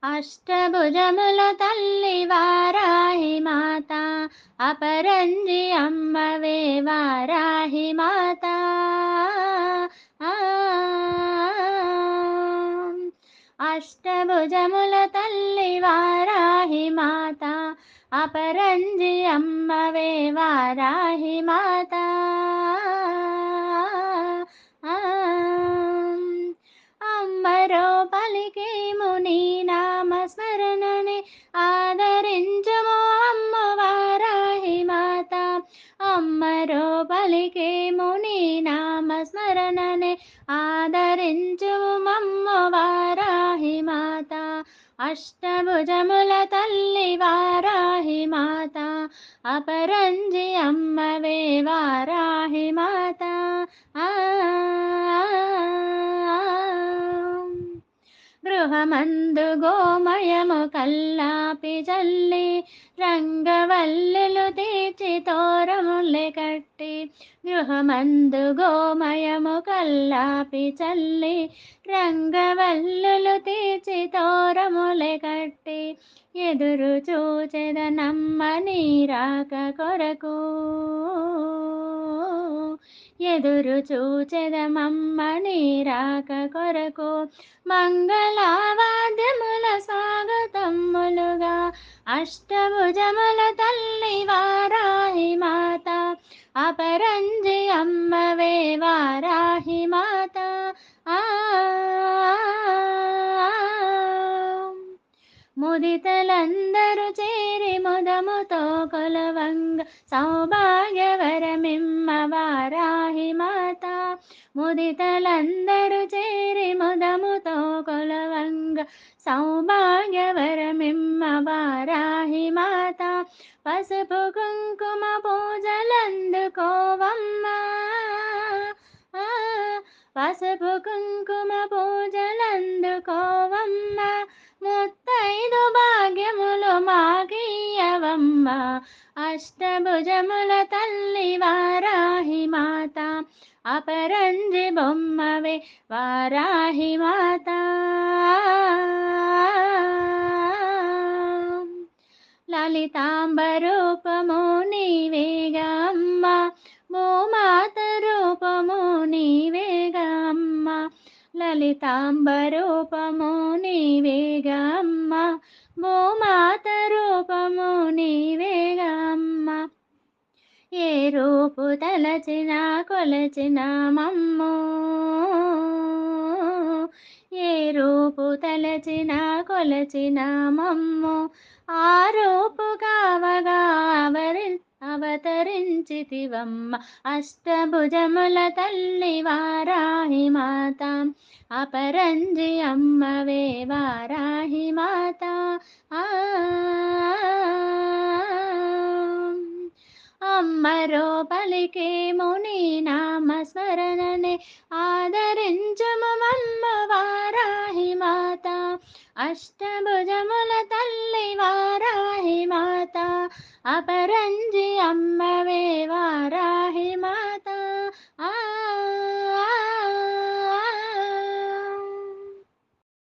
అష్టభుజముల తల్లి వారాహి మాత, అపరంజి అమ్మవే వారాహి మాత. ఆ, అష్టభుజముల తల్లి వారాహి మాత, అపరంజి అమ్మవే వారాహి మాత. ఆ, అమ్మరో పలికేము నీ నామస్మరణని, ఆదరించుము అమ్మ వారాహి మాత. అమ్మరో పలికేము నీ నామస్మరణని, ఆదరించుము మమ్మ వారాహి మాత. అష్టభుజముల తల్లి వారాహి మాత, అపరంజి అమ్మవే వారాహి మాత. ఆ, గృహమందు గోమయము కల్లాపి జల్లి, రంగవల్లులు తీర్చి తోరములె కట్టి. గృహమందు గోమయము కల్లాపి చల్లి, రంగవల్లులు తీర్చి తోరములె కట్టి. ఎదురు చూచెదనమ్మ నీ రాక కొరకు, ఎదురు చూచెదమమ్మ నీ రాక కొరకు. మంగళవాద్యముల స్వాగతములుగా, అష్టభుజముల తల్లి వారాహి మాత, అపరంజి అమ్మవే వారాహి మాత. ఆ, ముదితలందరూ చేరి ముదముతో కొలవంగ, సౌభాగ్యవరమిమ్మ వారాహి మాత. ముదితలందరూ చేరి ముదముతో కొలవంగ, సౌభాగ్యవరమిమ్మ వారాహి మాత. పసుపు కుంకుమ పూజలందుకోవమ్మ, ఆ, పసుపు కుంకుమ పూజలందుకోవమ్మ. ముత్తైదు భాగ్యములు మాకియ్యవమ్మ, అష్టభుజముల తల్లి వారాహి మాత, అపరంజి బొమ్మవే వారాహి మాత. లలితాంబ రూపము నీవేగా అమ్మ, భూమాత రూపము నీవేగా అమ్మ. లలితాంబ రూపము నీవేగా అమ్మ, భూమాత రూపము నీవేగా అమ్మ. ఏ రూపు తలచిన కొలచిన మమ్ము, ఏ రూపు తలచిన కొలచిన మమ్ము. ఆ రూపు కావగా అవతరించితివమ్మ, అష్టభుజముల తల్లి వారాహి మాత, అపరంజి అమ్మవే వారాహి మాత. ఆ, అమ్మరో పలికేము నీ నామస్మరణనే, ఆదరించుము మమ్మ వారాహి మాత. అష్టభుజముల తల్లి వారాహి మాత, అపరంజి అమ్మవే వారాహి